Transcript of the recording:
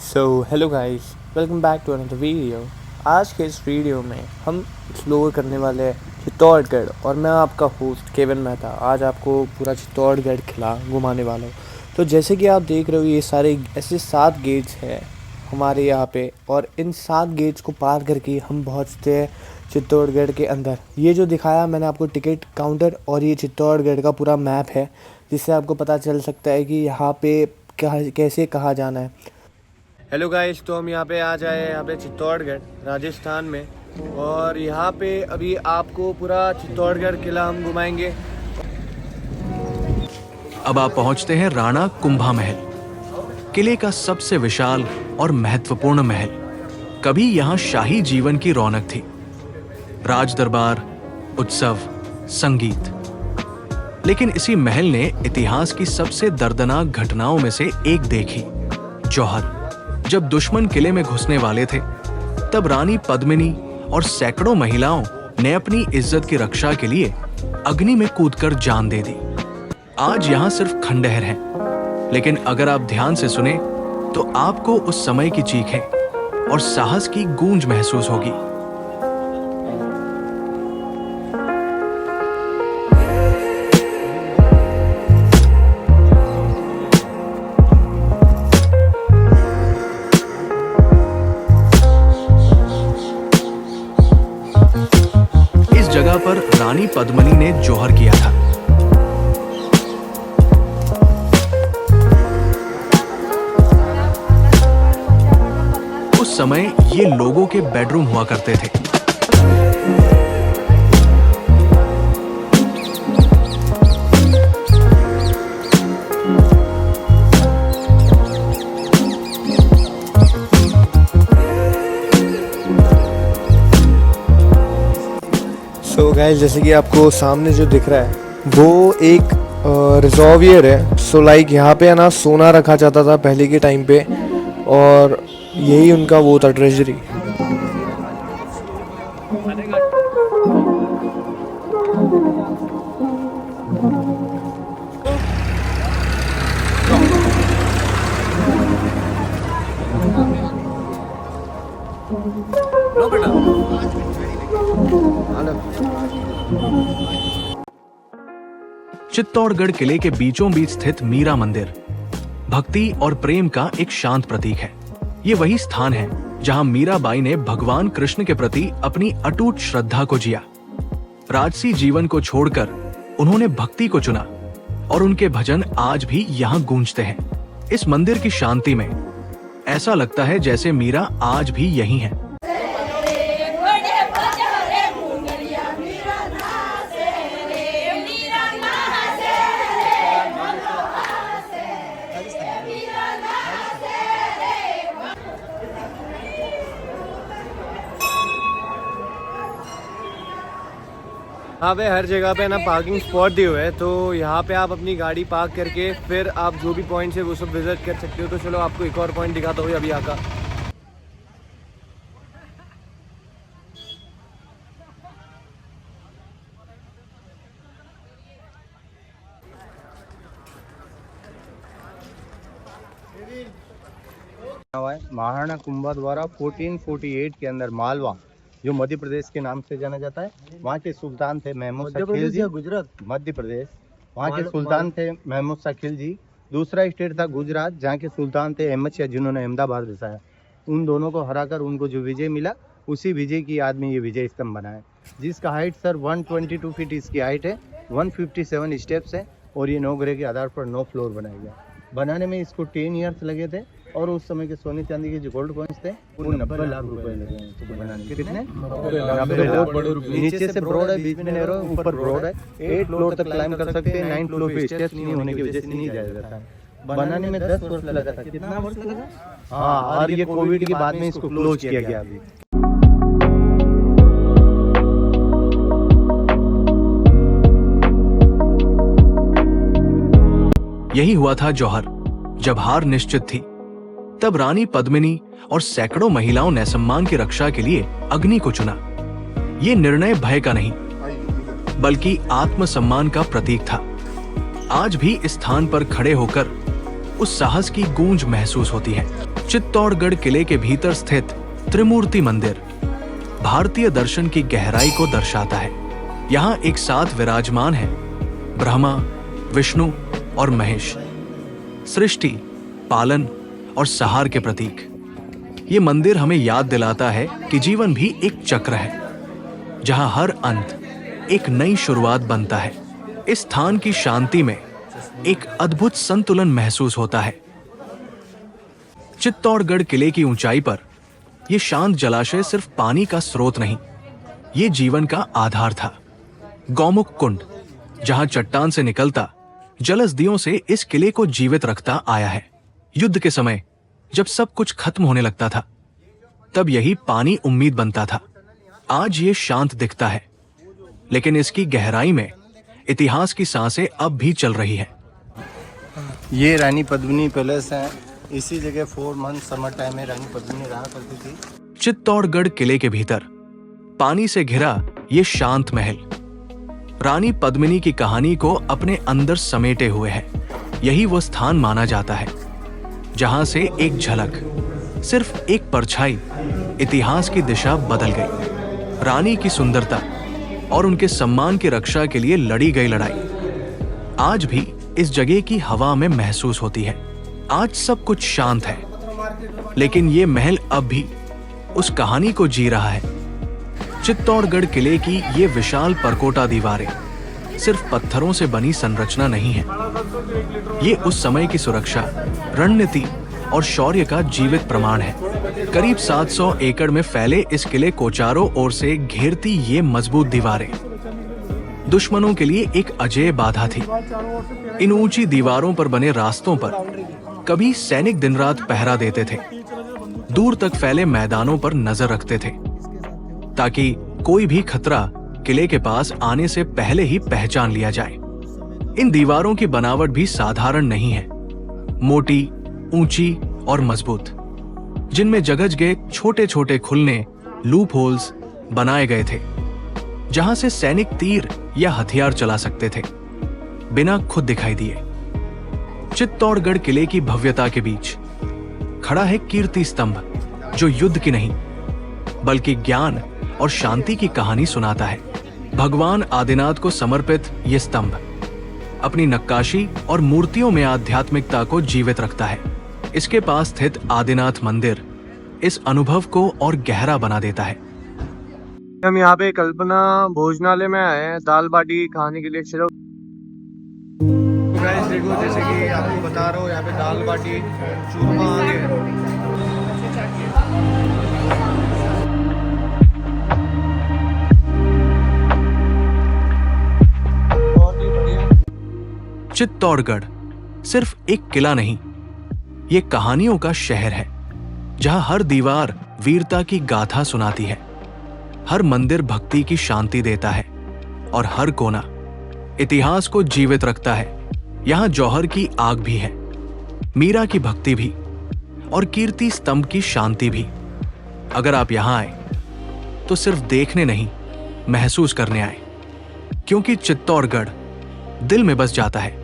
So hello guys, welcome back to another video. आज के इस वीडियो में हम एक्सप्लोर करने वाले हैं चित्तौड़गढ़ और मैं आपका होस्ट केवन मेहता आज आपको पूरा चित्तौड़गढ़ किला घुमाने वाला हूँ। तो जैसे कि आप देख रहे हो, ये सारे ऐसे 7 गेट्स हैं हमारे यहाँ पे और इन 7 गेट्स को पार करके हम पहुँचते हैं चित्तौड़गढ़ के अंदर। ये जो दिखाया मैंने आपको टिकट काउंटर और ये चित्तौड़गढ़ का पूरा मैप है, जिससे आपको पता चल सकता है कि यहाँ पे कैसे कहाँ जाना है। हेलो गाइस, तो हम यहाँ पे आ जाए यहाँ पे चित्तौड़गढ़ राजस्थान में और यहाँ पे अभी आपको पूरा चित्तौड़गढ़ किला हम घुमाएंगे। अब आप पहुंचते हैं राणा कुंभा महल, किले का सबसे विशाल और महत्वपूर्ण महल। कभी यहाँ शाही जीवन की रौनक थी, राज दरबार, उत्सव, संगीत। लेकिन इसी महल ने इतिहास की सबसे दर्दनाक घटनाओं में से एक देखी, जौहर। जब दुश्मन किले में घुसने वाले थे, तब रानी पद्मिनी और सैकड़ों महिलाओं ने अपनी इज्जत की रक्षा के लिए अग्नि में कूदकर जान दे दी। आज यहाँ सिर्फ खंडहर हैं, लेकिन अगर आप ध्यान से सुने तो आपको उस समय की चीखें और साहस की गूंज महसूस होगी। जगह पर रानी पद्मिनी ने जौहर किया था। उस समय ये लोगों के बेडरूम हुआ करते थे। सो गाइस, जैसे कि आपको सामने जो दिख रहा है वो एक रिजर्वियर है। सो लाइक यहाँ पे है ना, सोना रखा जाता था पहले के टाइम पे और यही उनका वो था, ट्रेजरी। चित्तौड़गढ़ किले के बीचों बीच स्थित मीरा मंदिर भक्ति और प्रेम का एक शांत प्रतीक है। ये वही स्थान है जहां मीराबाई ने भगवान कृष्ण के प्रति अपनी अटूट श्रद्धा को जिया। राजसी जीवन को छोड़कर उन्होंने भक्ति को चुना और उनके भजन आज भी यहाँ गूंजते हैं। इस मंदिर की शांति में ऐसा लगता है जैसे मीरा आज भी यही है। यहाँ पे हर जगह पे ना पार्किंग स्पॉट दिए हुए हैं, तो यहाँ पे आप अपनी गाड़ी पार्क करके फिर आप जो भी पॉइंट्स है वो सब विजिट कर सकते हो। तो चलो आपको एक और पॉइंट दिखाता हूँ अभी यहाँ का। महाराणा कुंभा द्वारा 1448 के अंदर मालवा, जो मध्य प्रदेश के नाम से जाना जाता है, वहाँ के सुल्तान थे महमूद शाह खिलजी। गुजरात, मध्य प्रदेश, वहाँ के सुल्तान थे महमूद शाह खिलजी। दूसरा स्टेट था गुजरात, जहाँ के सुल्तान थे अहमद शाह, जिन्होंने अहमदाबाद बसाया। उन दोनों को हराकर उनको जो विजय मिला, उसी विजय की याद में ये विजय स्तंभ बना है, जिसका हाइट सर 122 फीट इसकी हाइट है, 157 स्टेप्स है और ये 9 ग्रह के आधार पर 9 फ्लोर बनाया गया। बनाने में इसको 10 ईयर्स लगे थे और उस समय के सोने चांदी के जो गोल्ड कॉइन्स थे वो 90 लाख रुपए लगे हैं इसको बनाने में। कितने? 90 लाख। नीचे से ब्रॉड है, बीच में नैरो, ऊपर ब्रॉड है। 8 फ्लोर तक क्लाइम कर सकते हैं। 9 फ्लोर पे स्टेप्स नहीं होने की वजह से नहीं जाया जाता है। बनाने में 10 वर्ष लगा था। कितना वर्ष लगा? हाँ, और ये कोविड के बाद में इसको क्लोज किया गया अभी। यही हुआ था जौहर। जब हार निश्चित थी, तब रानी पद्मिनी और सैकड़ों महिलाओं ने सम्मान की रक्षा के लिए अग्नि को चुना। ये निर्णय भय का नहीं, बल्कि आत्मसम्मान का प्रतीक था। आज भी इस स्थान पर खड़े होकर उस साहस की गूंज महसूस होती है। चित्तौड़गढ़ किले के भीतर स्थित त्रिमूर्ति मंदिर भारतीय दर्शन की गहराई को दर्शाता है। यहाँ एक साथ विराजमान है ब्रह्मा, विष्णु और महेश, सृष्टि, पालन और संहार के प्रतीक। ये मंदिर हमें याद दिलाता है कि जीवन भी एक चक्र है, जहां हर अंत एक नई शुरुआत बनता है। इस स्थान की शांति में एक अद्भुत संतुलन महसूस होता है। चित्तौड़गढ़ किले की ऊंचाई पर यह शांत जलाशय सिर्फ पानी का स्रोत नहीं, ये जीवन का आधार था। गौमुख कुंड, जहां चट्टान से निकलता जलज दियों से इस किले को जीवित रखता आया है। युद्ध के समय जब सब कुछ खत्म होने लगता था, तब यही पानी उम्मीद बनता था। आज ये शांत दिखता है, लेकिन इसकी गहराई में इतिहास की सांसें अब भी चल रही है। ये रानी पद्मिनी पैलेस है। इसी जगह 4 मंथ समर टाइम में रानी पद्मिनी रहा करती थी। चित्तौड़गढ़ किले के भीतर पानी से घिरा ये शांत महल रानी पद्मिनी की कहानी को अपने अंदर समेटे हुए है। यही वो स्थान माना जाता है जहां से एक झलक, सिर्फ एक परछाई, इतिहास की दिशा बदल गई। रानी की सुंदरता और उनके सम्मान की रक्षा के लिए लड़ी गई लड़ाई आज भी इस जगह की हवा में महसूस होती है। आज सब कुछ शांत है, लेकिन ये महल अब भी उस कहानी को जी रहा है। चित्तौड़गढ़ किले की ये विशाल परकोटा दीवारें सिर्फ पत्थरों से बनी संरचना नहीं है, ये उस समय की सुरक्षा, रणनीति और शौर्य का जीवित प्रमाण है। करीब 700 एकड़ में फैले इस किले को चारों ओर से घेरती ये मजबूत दीवारें दुश्मनों के लिए एक अजेय बाधा थी। इन ऊंची दीवारों पर बने रास्तों पर कभी सैनिक दिन रात पहरा देते थे, दूर तक फैले मैदानों पर नजर रखते थे, ताकि कोई भी खतरा किले के पास आने से पहले ही पहचान लिया जाए। इन दीवारों की बनावट भी साधारण नहीं है, मोटी, ऊंची और मजबूत, जिनमें जगह जगह छोटे छोटे खुलने, लूप होल्स बनाए गए थे, जहां से सैनिक तीर या हथियार चला सकते थे बिना खुद दिखाई दिए। चित्तौड़गढ़ किले की भव्यता के बीच खड़ा है कीर्ति स्तंभ, जो युद्ध की नहीं बल्कि ज्ञान और शांति की कहानी सुनाता है। भगवान आदिनाथ को समर्पित यह स्तंभ अपनी नक्काशी और मूर्तियों में आध्यात्मिकता को जीवित रखता है। इसके पास स्थित आदिनाथ मंदिर इस अनुभव को और गहरा बना देता है। हम यहाँ पे कल्पना भोजनालय में आए हैं दाल बाटी खाने के लिए। चलो गाइस देखो, जैसे कि आपको बता रहा हूँ, यहाँ पे दाल बाटी चूरमा आ गया। चित्तौड़गढ़ सिर्फ एक किला नहीं, ये कहानियों का शहर है, जहां हर दीवार वीरता की गाथा सुनाती है, हर मंदिर भक्ति की शांति देता है और हर कोना इतिहास को जीवित रखता है। यहां जौहर की आग भी है, मीरा की भक्ति भी और कीर्ति स्तंभ की शांति भी। अगर आप यहां आए तो सिर्फ देखने नहीं, महसूस करने आए, क्योंकि चित्तौड़गढ़ दिल में बस जाता है।